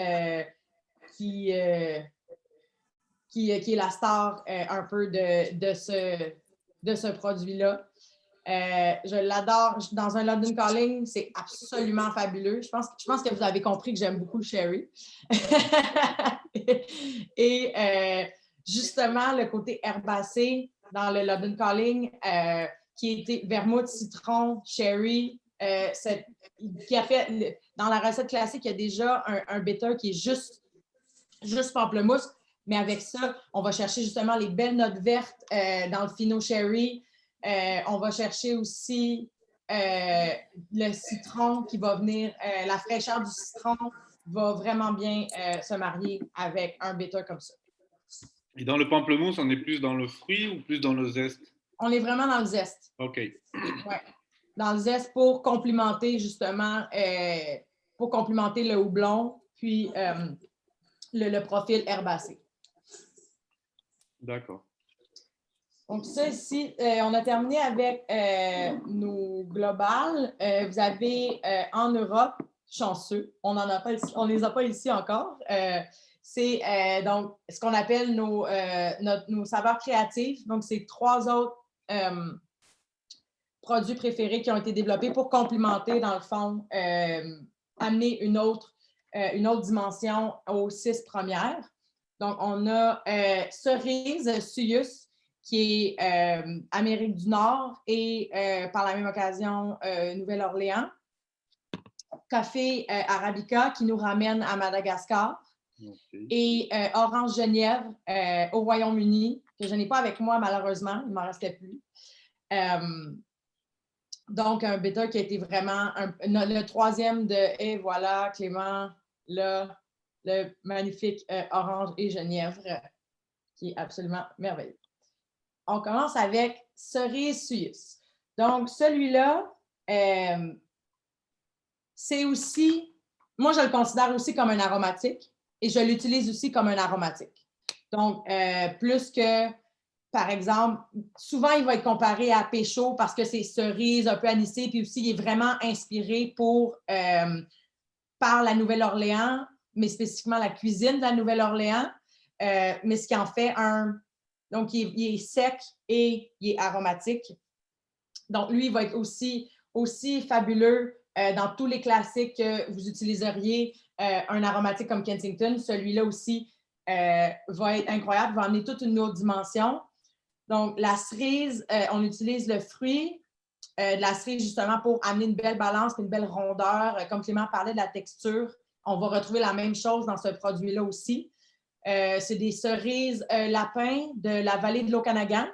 qui est la star un peu de ce produit-là. Je l'adore. Dans un London Calling, c'est absolument fabuleux. Je pense que vous avez compris que j'aime beaucoup le sherry. Et justement, le côté herbacé dans le London Calling, qui était vermouth, citron, sherry, qui a fait, dans la recette classique, il y a déjà un bitter qui est juste pamplemousse. Mais avec ça, on va chercher justement les belles notes vertes dans le Fino Sherry. On va chercher aussi le citron qui va venir, la fraîcheur du citron va vraiment bien se marier avec un bitter comme ça. Et dans le pamplemousse, on est plus dans le fruit ou plus dans le zeste? On est vraiment dans le zeste. OK. Ouais. Dans le zeste pour complimenter justement, le houblon, puis le profil herbacé. D'accord. Donc, ça ici, on a terminé avec nos globales. Vous avez en Europe, chanceux, on ne les a pas ici encore. C'est donc ce qu'on appelle nos saveurs créatives. Donc, c'est 3 autres produits préférés qui ont été développés pour complimenter, dans le fond, amener une autre dimension aux 6 premières. Donc, on a cerise, Suyus, qui est Amérique du Nord et par la même occasion Nouvelle-Orléans. Café Arabica qui nous ramène à Madagascar. Okay. Et Orange Genièvre au Royaume-Uni, que je n'ai pas avec moi malheureusement, il ne m'en restait plus. Donc, un bitter qui a été vraiment le 3e de « Et voilà, Clément, là, le magnifique Orange et Genièvre, qui est absolument merveilleux. » On commence avec cerise Suyus. Donc, celui-là, c'est aussi, moi, je le considère aussi comme un aromatique et je l'utilise aussi comme un aromatique. Donc, plus que, par exemple, souvent, il va être comparé à Péchaud parce que c'est cerise, un peu anisé, puis aussi, il est vraiment inspiré par la Nouvelle-Orléans, mais spécifiquement la cuisine de la Nouvelle-Orléans, mais ce qui en fait donc, il est sec et il est aromatique. Donc, lui, il va être aussi fabuleux dans tous les classiques que vous utiliseriez. Un aromatique comme Kensington, celui-là aussi va être incroyable, va amener toute une autre dimension. Donc, la cerise, on utilise le fruit de la cerise justement pour amener une belle balance, une belle rondeur. Comme Clément parlait de la texture, on va retrouver la même chose dans ce produit-là aussi. C'est des cerises lapins de la vallée de l'Okanagan.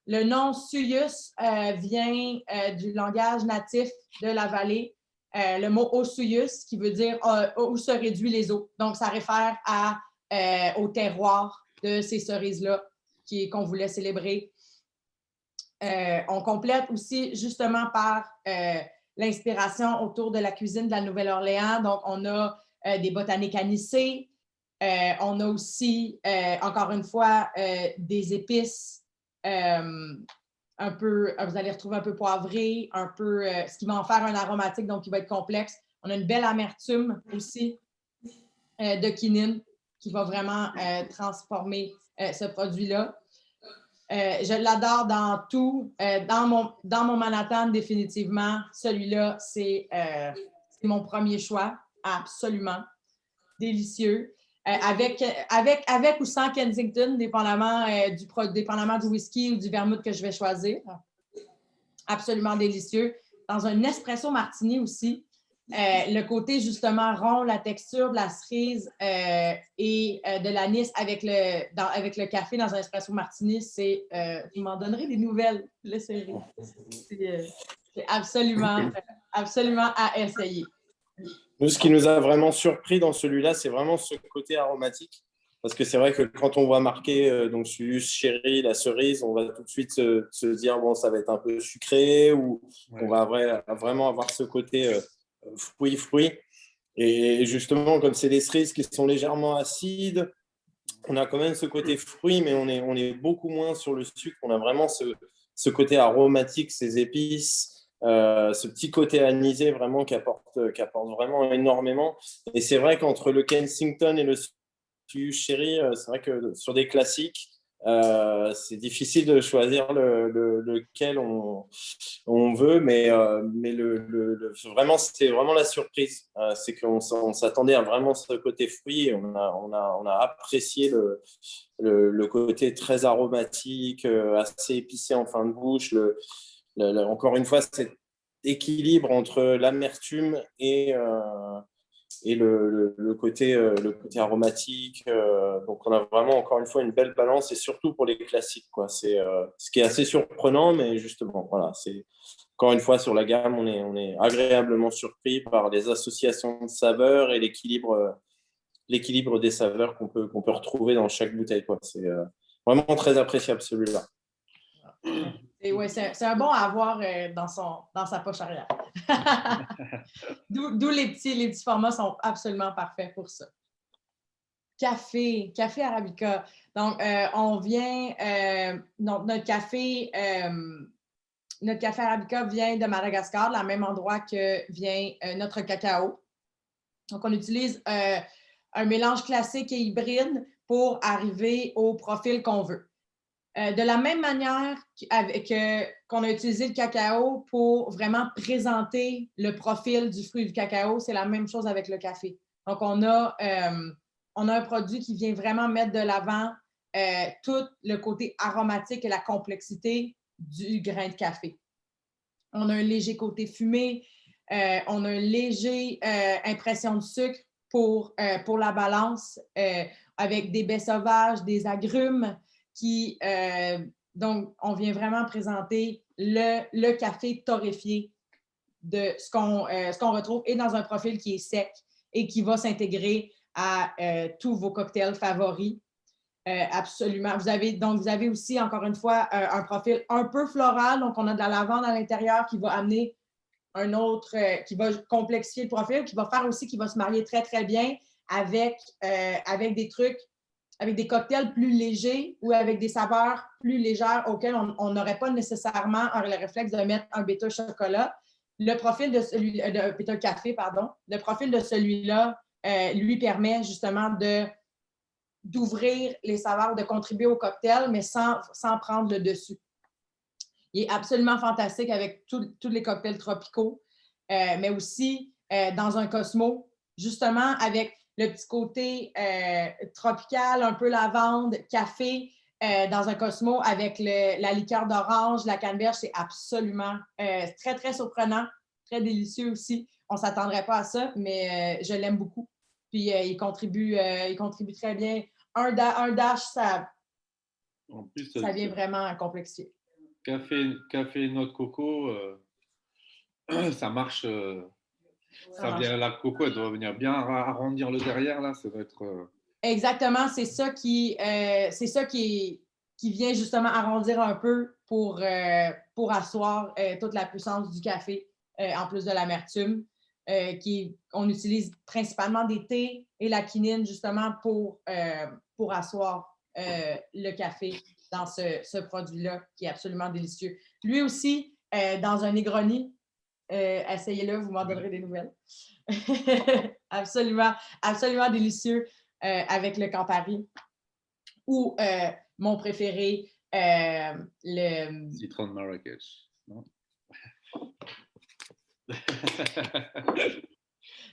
Le nom Suyus vient du langage natif de la vallée. Le mot Osuyus, qui veut dire où se réduit les eaux. Donc, ça réfère au terroir de ces cerises-là qu'on voulait célébrer. On complète aussi justement par l'inspiration autour de la cuisine de la Nouvelle-Orléans. Donc, on a des botaniques anisées. On a aussi, encore une fois, des épices, un vous allez retrouver un peu poivré, un peu, ce qui va en faire un aromatique, donc qui va être complexe. On a une belle amertume aussi de quinine qui va vraiment transformer ce produit-là. Je l'adore dans tout. Dans mon Manhattan, définitivement, celui-là, c'est mon premier choix. Absolument. Délicieux. Avec ou sans Kensington, dépendamment du whisky ou du vermouth que je vais choisir. Absolument délicieux. Dans un espresso martini aussi, le côté justement rond, la texture de la cerise et de l'anis avec le café dans un espresso martini, c'est vous m'en donnerez des nouvelles, l'essayer. C'est absolument à essayer. Nous, ce qui nous a vraiment surpris dans celui-là, c'est vraiment ce côté aromatique. Parce que c'est vrai que quand on voit marqué donc Suus, Chéri, la cerise, on va tout de suite se dire bon, ça va être un peu sucré ou on va vraiment avoir ce côté fruit. Et justement, comme c'est des cerises qui sont légèrement acides, on a quand même ce côté fruit, mais on est beaucoup moins sur le sucre. On a vraiment ce côté aromatique, ces épices. Ce petit côté anisé vraiment qui apporte vraiment énormément. Et c'est vrai qu'entre le Kensington et le Chéri, c'est vrai que sur des classiques, c'est difficile de choisir lequel on veut, mais vraiment, c'était vraiment la surprise. C'est qu'on s'attendait à vraiment ce côté fruit. Et on a apprécié le côté très aromatique, assez épicé en fin de bouche. Encore une fois, cet équilibre entre l'amertume et le côté aromatique. Donc, on a vraiment, encore une fois, une belle balance et surtout pour les classiques, quoi. C'est ce qui est assez surprenant, mais justement, voilà, c'est encore une fois sur la gamme, on est agréablement surpris par les associations de saveurs et l'équilibre des saveurs qu'on peut retrouver dans chaque bouteille, quoi. C'est vraiment très appréciable celui-là. Ouais, c'est un bon à avoir dans sa poche arrière. D'où les petits formats sont absolument parfaits pour ça. Café Arabica. Donc, on vient, donc notre café Arabica vient de Madagascar, le même endroit que vient notre cacao. Donc, on utilise un mélange classique et hybride pour arriver au profil qu'on veut. De la même manière qu'on a utilisé le cacao pour vraiment présenter le profil du fruit du cacao, c'est la même chose avec le café. Donc, on a un produit qui vient vraiment mettre de l'avant tout le côté aromatique et la complexité du grain de café. On a un léger côté fumé, on a une légère impression de sucre pour la balance, avec des baies sauvages, des agrumes, donc, on vient vraiment présenter le café torréfié de ce qu'on retrouve et dans un profil qui est sec et qui va s'intégrer à tous vos cocktails favoris. Absolument. Vous avez aussi, encore une fois, un profil un peu floral. Donc, on a de la lavande à l'intérieur qui va amener un autre, qui va complexifier le profil, qui va faire aussi, qui va se marier très, très bien avec des trucs, avec des cocktails plus légers ou avec des saveurs plus légères auxquelles on n'aurait pas nécessairement le réflexe de mettre un bitter chocolat. Le profil de bitter café, pardon, le profil de celui-là lui permet justement d'ouvrir les saveurs, de contribuer au cocktail, mais sans prendre le dessus. Il est absolument fantastique avec tous les cocktails tropicaux, mais aussi dans un Cosmo, justement avec le petit côté tropical, un peu lavande, café, dans un Cosmo avec la liqueur d'orange, la canneberge, c'est absolument très, très surprenant, très délicieux aussi. On ne s'attendrait pas à ça, mais je l'aime beaucoup. Puis il contribue très bien. Un dash, ça vient vraiment complexifier. Café noix de coco, ça marche. La coco, elle doit venir bien arrondir le derrière, là. Ça doit être. Exactement, c'est ça qui vient justement arrondir un peu pour asseoir toute la puissance du café, en plus de l'amertume. On utilise principalement des thés et la quinine justement pour asseoir le café dans ce produit-là qui est absolument délicieux. Lui aussi, dans un Negroni, essayez-le, vous m'en donnerez des nouvelles. Absolument, absolument délicieux avec le Campari. Ou mon préféré, le citron de Marrakech. Non?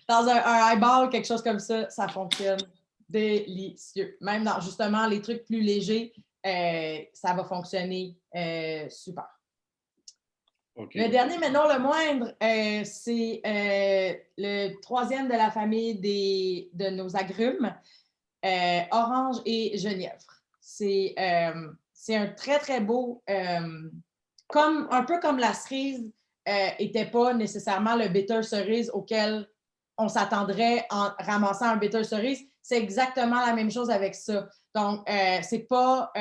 Dans un highball, quelque chose comme ça, ça fonctionne délicieux. Même dans justement les trucs plus légers, ça va fonctionner super. Okay. Le dernier, mais non le moindre, c'est le troisième de la famille de nos agrumes, orange et genièvre. C'est un très, très beau, un peu comme la cerise n'était pas nécessairement le bitter cerise auquel on s'attendrait en ramassant un bitter cerise. C'est exactement la même chose avec ça. Donc, c'est pas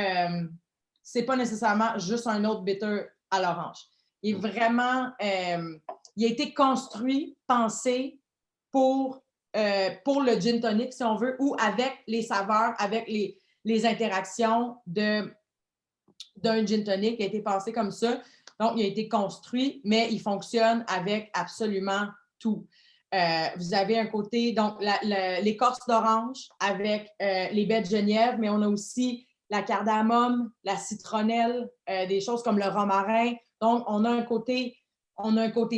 nécessairement juste un autre bitter à l'orange. Il est vraiment, il a été construit, pensé pour le gin tonic, si on veut, ou avec les saveurs, avec les interactions d'un gin tonic. Il a été pensé comme ça. Donc, il a été construit, mais il fonctionne avec absolument tout. Vous avez un côté, donc, l'écorce d'orange avec les baies de genièvre, mais on a aussi la cardamome, la citronnelle, des choses comme le romarin. Donc, on a un côté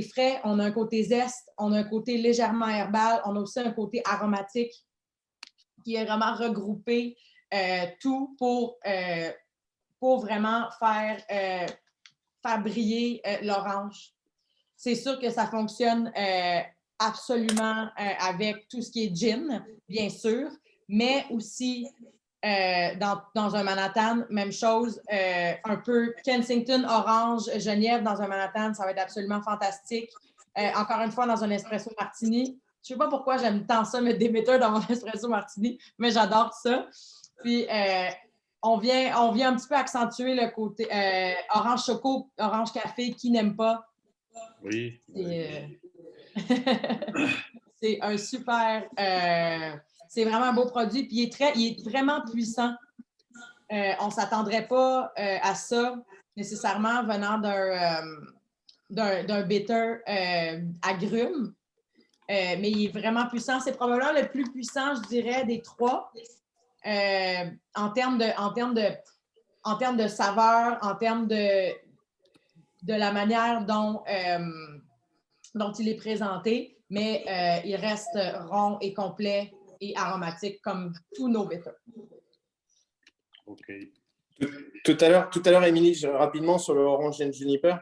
frais, on a un côté zeste, on a un côté légèrement herbal, on a aussi un côté aromatique qui est vraiment regroupé tout pour vraiment faire briller l'orange. C'est sûr que ça fonctionne absolument avec tout ce qui est gin, bien sûr, mais aussi dans un Manhattan, même chose, un peu Kensington, orange, Genève dans un Manhattan, ça va être absolument fantastique. Encore une fois, dans un espresso martini. Je ne sais pas pourquoi j'aime tant ça, mettre des bitters dans mon espresso martini, mais j'adore ça. Puis, on vient un petit peu accentuer le côté orange choco, orange café, qui n'aime pas. Oui. C'est un super... c'est vraiment un beau produit, puis il est vraiment puissant. On ne s'attendrait pas à ça nécessairement venant d'un bitter agrume, mais il est vraiment puissant. C'est probablement le plus puissant, je dirais, des trois en termes de saveur, en termes de la manière dont il est présenté, mais il reste rond et complet et aromatique comme tous nos bitters. OK. Tout à l'heure, Émilie, rapidement sur le orange and juniper,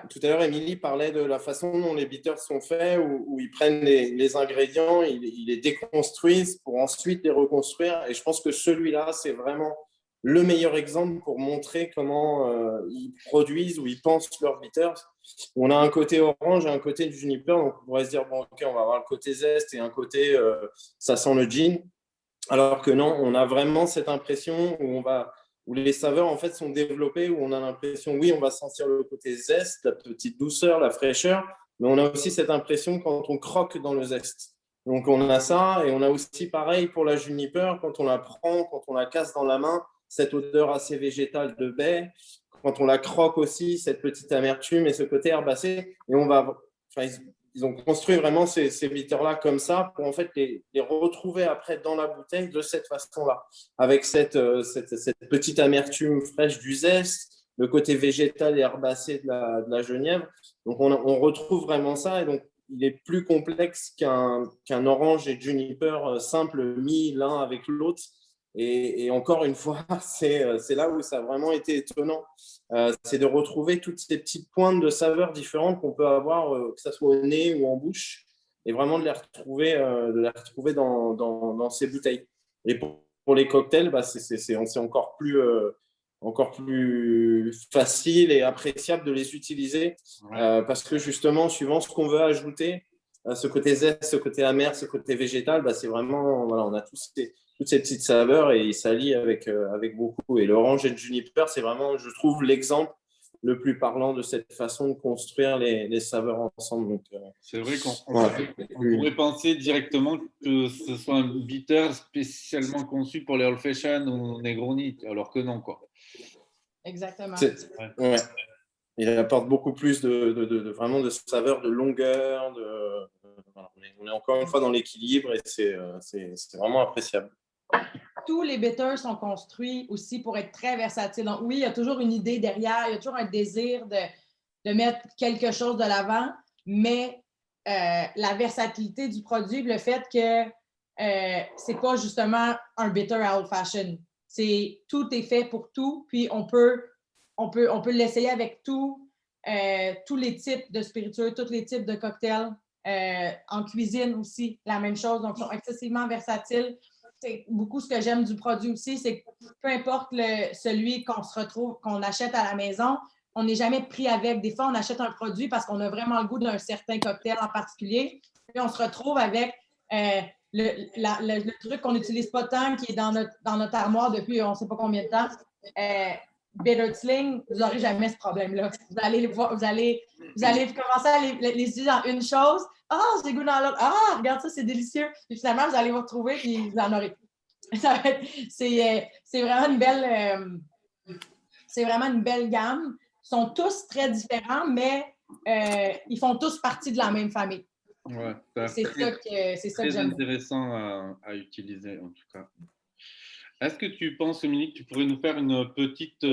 tout à l'heure, Émilie parlait de la façon dont les bitters sont faits, où ils prennent les ingrédients, ils les déconstruisent pour ensuite les reconstruire. Et je pense que celui-là, c'est vraiment le meilleur exemple pour montrer comment ils produisent ou ils pensent leurs bitters. On a un côté orange et un côté du juniper, donc on pourrait se dire, bon, OK, on va avoir le côté zeste et un côté, ça sent le gin. Alors que non, on a vraiment cette impression où les saveurs en fait sont développées, où on a l'impression, oui, on va sentir le côté zeste, la petite douceur, la fraîcheur, mais on a aussi cette impression quand on croque dans le zeste. Donc on a ça, et on a aussi pareil pour la juniper, quand on la prend, quand on la casse dans la main, cette odeur assez végétale de baie, quand on la croque aussi, cette petite amertume et ce côté herbacé, et ils ont construit vraiment ces bitters-là comme ça pour en fait les retrouver après dans la bouteille de cette façon-là, avec cette petite amertume fraîche du zeste, le côté végétal et herbacé de la genièvre. Donc on retrouve vraiment ça, et donc il est plus complexe qu'un orange et juniper simple mis l'un avec l'autre. Et encore une fois, c'est là où ça a vraiment été étonnant. C'est de retrouver toutes ces petites pointes de saveurs différentes qu'on peut avoir, que ce soit au nez ou en bouche, et vraiment de les retrouver dans ces bouteilles. Et pour les cocktails, c'est encore plus facile et appréciable de les utiliser, parce que justement, suivant ce qu'on veut ajouter, ce côté zeste, ce côté amer, ce côté végétal, c'est vraiment, voilà, on a toutes ces petites saveurs et ils s'allient avec beaucoup. Et l'orange et le juniper, c'est vraiment, je trouve, l'exemple le plus parlant de cette façon de construire les saveurs ensemble. Donc, c'est vrai qu'on pourrait penser directement que ce soit un bitter spécialement conçu pour les old fashion ou Negroni, alors que non, quoi. Exactement. Ouais. Il apporte beaucoup plus vraiment de saveur, de longueur. Voilà. On est encore une fois dans l'équilibre et c'est vraiment appréciable. Tous les bitters sont construits aussi pour être très versatiles. Donc oui, il y a toujours une idée derrière, il y a toujours un désir de mettre quelque chose de l'avant, mais la versatilité du produit, le fait que c'est pas justement un bitter à old fashion. Tout est fait pour tout, puis on peut l'essayer avec tout, tous les types de spiritueux, tous les types de cocktails. En cuisine aussi, la même chose. Donc, ils sont excessivement versatiles. C'est beaucoup ce que j'aime du produit aussi, c'est que peu importe celui qu'on achète à la maison, on n'est jamais pris avec. Des fois, on achète un produit parce qu'on a vraiment le goût d'un certain cocktail en particulier, puis on se retrouve avec le truc qu'on n'utilise pas tant, qui est dans notre armoire depuis on ne sait pas combien de temps. Bittersling, vous n'aurez jamais ce problème-là. Vous allez commencer à les utiliser dans une chose. Ah, j'ai goût dans l'autre. Ah, regarde ça, c'est délicieux. Puis finalement, vous allez vous retrouver et vous en aurez. C'est vraiment une belle gamme. Ils sont tous très différents, mais ils font tous partie de la même famille. Ouais, c'est ça que j'aime. Très intéressant à utiliser, en tout cas. Est-ce que tu penses, Émilie, que tu pourrais nous faire une petite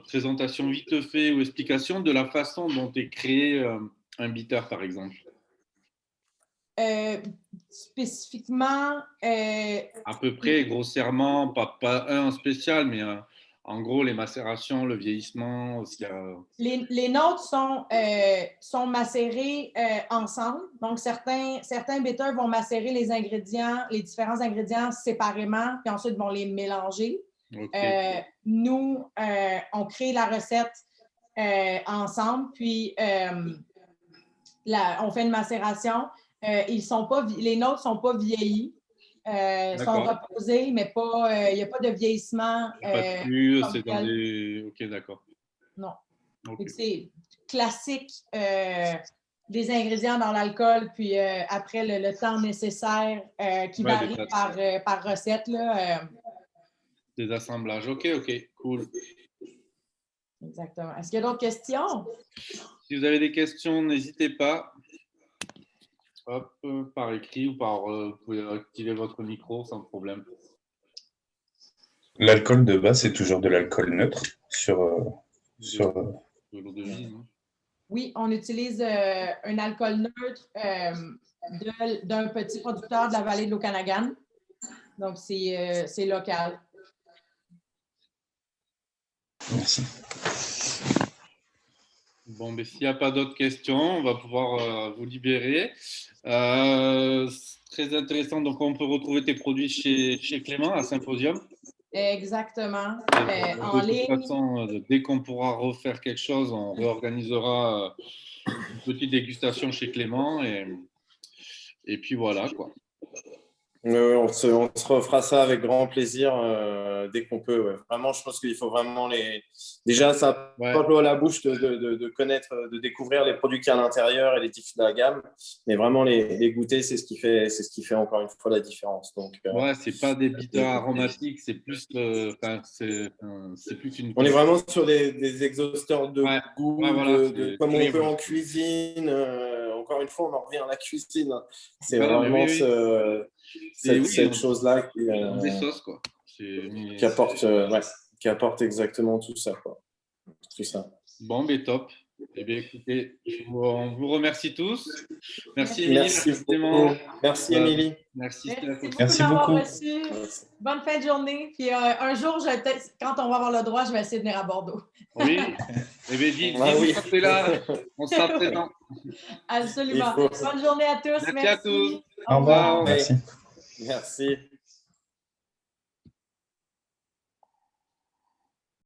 présentation vite fait ou explication de la façon dont est créé un bitter, par exemple? Spécifiquement... à peu près, grossièrement, pas un spécial, mais en gros, les macérations, le vieillissement. Les nôtres sont macérés ensemble. Donc, certains bitters vont macérer les différents ingrédients séparément, puis ensuite vont les mélanger. Okay. Nous, on crée la recette ensemble, puis on fait une macération. Les nôtres ne sont pas vieillis. Sont reposés, mais il n'y a pas de vieillissement. Pas de plus, c'est dans des... OK, d'accord. Non. Okay. C'est classique des ingrédients dans l'alcool, puis après le temps nécessaire qui varie par recette. Des assemblages. OK, cool. Exactement. Est-ce qu'il y a d'autres questions? Si vous avez des questions, n'hésitez pas. Hop, par écrit ou vous pouvez activer votre micro sans problème. L'alcool de base, c'est toujours de l'alcool neutre de l'eau de vie, non? Oui, on utilise un alcool neutre d'un petit producteur de la vallée de l'Okanagan. Donc, c'est local. Merci. Bon, mais s'il n'y a pas d'autres questions, on va pouvoir vous libérer. Très intéressant. Donc, on peut retrouver tes produits chez Clément à Symposium. Exactement. En ligne. De toute façon, dès qu'on pourra refaire quelque chose, on réorganisera une petite dégustation chez Clément. Et puis voilà, quoi. On se refera ça avec grand plaisir dès qu'on peut. Ouais. Vraiment, je pense qu'il faut vraiment déjà, ça porte l'eau à la bouche de connaître, de découvrir les produits qu'il y a à l'intérieur et les types de la gamme. Mais vraiment, les goûter, c'est ce qui fait encore une fois la différence. Donc, ouais, c'est pas des bitters aromatiques, c'est plus une... On est vraiment sur des exhausteurs de goût, comme on peut en cuisine. Encore une fois, on en revient à la cuisine. C'est vraiment cette chose-là des sauces, quoi. Qui apporte exactement tout ça, quoi. Tout ça. Bon, mais top. Eh bien, écoutez, on vous remercie tous. Merci, Émilie. Merci, Émilie. Merci beaucoup. Reçu. Bonne fin de journée. Puis un jour, quand on va avoir le droit, je vais essayer de venir à Bordeaux. Oui. Eh bien, dis oui. Là. On sera présent. Absolument. Bonne journée à tous. Merci à tous. Au revoir. Merci. Merci.